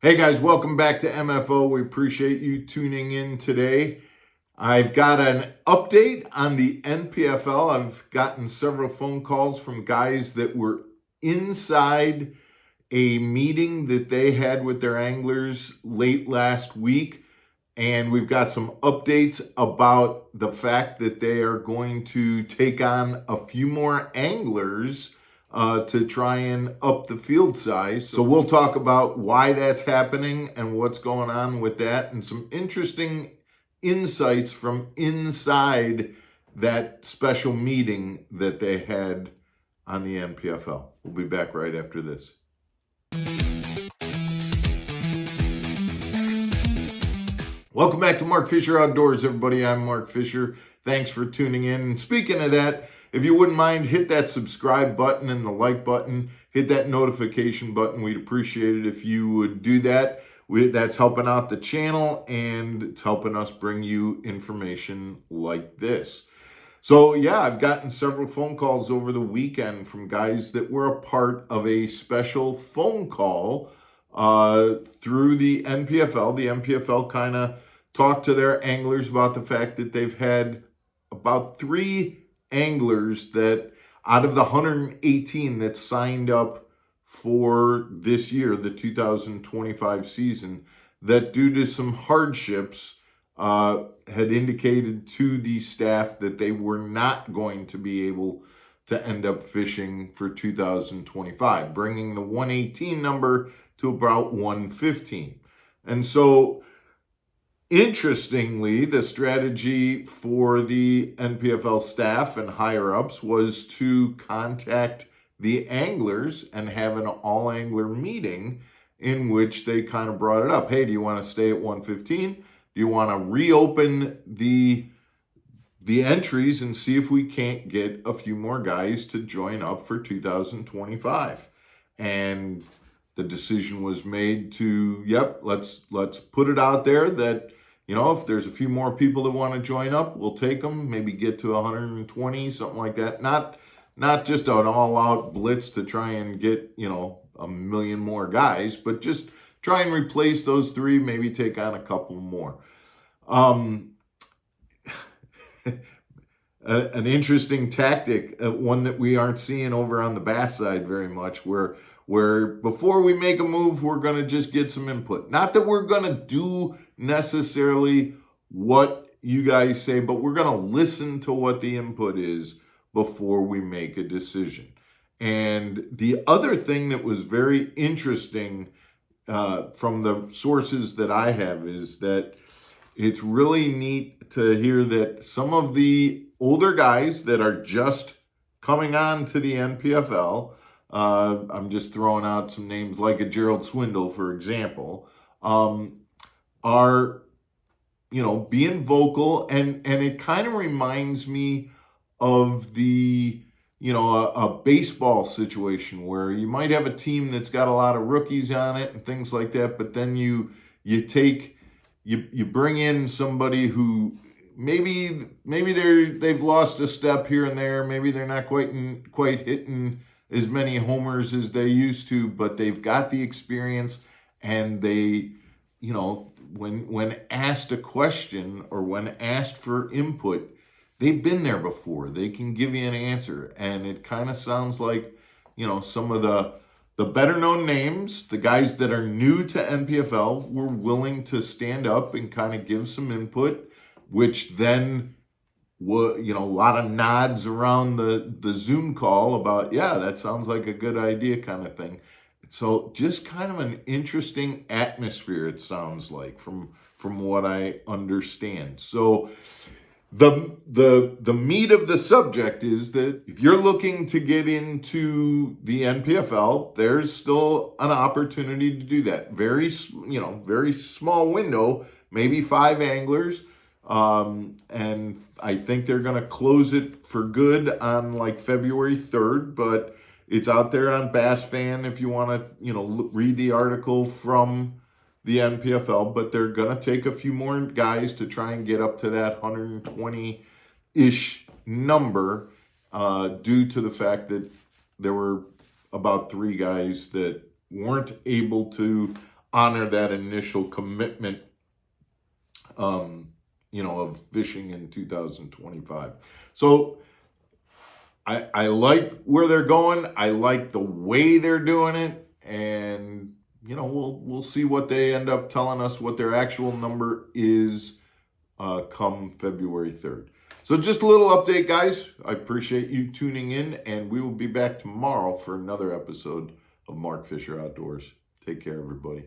Hey guys, welcome back to MFO. We appreciate you tuning in today. I've got an update on the NPFL. I've gotten several phone calls from guys that were inside a meeting that they had with their anglers late last week. And we've got some updates about the fact that they are going to take on a few more anglers to try and up the field size. So we'll talk about why that's happening and what's going on with that, and some interesting insights from inside that special meeting that they had on the NPFL. We'll be back right after this. Welcome back to Mark Fisher Outdoors, everybody. I'm Mark Fisher. Thanks for tuning in. And speaking of that, if you wouldn't mind, hit that subscribe button and the like button. Hit that notification button. We'd appreciate it if you would do that. That's helping out the channel, and it's helping us bring you information like this. So yeah, I've gotten several phone calls over the weekend from guys that were a part of a special phone call through the NPFL. The NPFL kind of talked to their anglers about the fact that they've had about 3 anglers that out of the 118 that signed up for this year, the 2025 season, that due to some hardships had indicated to the staff that they were not going to be able to end up fishing for 2025, bringing the 118 number to about 115. And so, interestingly, the strategy for the NPFL staff and higher-ups was to contact the anglers and have an all-angler meeting in which they kind of brought it up. Hey, do you want to stay at 115? Do you want to reopen the entries and see if we can't get a few more guys to join up for 2025? And the decision was made to, let's put it out there that, if there's a few more people that want to join up, we'll take them, maybe get to 120, something like that. Not just an all-out blitz to try and get, a million more guys, but just try and replace those 3, maybe take on a couple more. An interesting tactic, one that we aren't seeing over on the bass side very much, where before we make a move, we're going to just get some input. Not that we're going to do necessarily what you guys say, but we're going to listen to what the input is before we make a decision. And the other thing that was very interesting from the sources that I have is that it's really neat to hear that some of the older guys that are just coming on to the NPFL, I'm just throwing out some names like a Gerald Swindle, for example, are, being vocal. And it kind of reminds me of the, a baseball situation where you might have a team that's got a lot of rookies on it and things like that, but then you bring in somebody who maybe they've lost a step here and there. Maybe they're not quite hitting as many homers as they used to, but they've got the experience, and they, when asked a question or when asked for input, they've been there before. They can give you an answer. And it kind of sounds like, some of the better known names, the guys that are new to NPFL, were willing to stand up and kind of give some input, which then, a lot of nods around the Zoom call about, yeah, that sounds like a good idea kind of thing. So just kind of an interesting atmosphere, it sounds like, from what I understand. So the meat of the subject is that if you're looking to get into the NPFL, there's still an opportunity to do that. Very small window, maybe 5 anglers. And I think they're going to close it for good on like February 3rd, but it's out there on Bass Fan if you want to, read the article from the NPFL, but they're going to take a few more guys to try and get up to that 120-ish number due to the fact that there were about 3 guys that weren't able to honor that initial commitment, of fishing in 2025. So I like where they're going. I like the way they're doing it, and we'll see what they end up telling us, what their actual number is come February 3rd. So just a little update, guys. I appreciate you tuning in, and we will be back tomorrow for another episode of Mark Fisher Outdoors. Take care, everybody.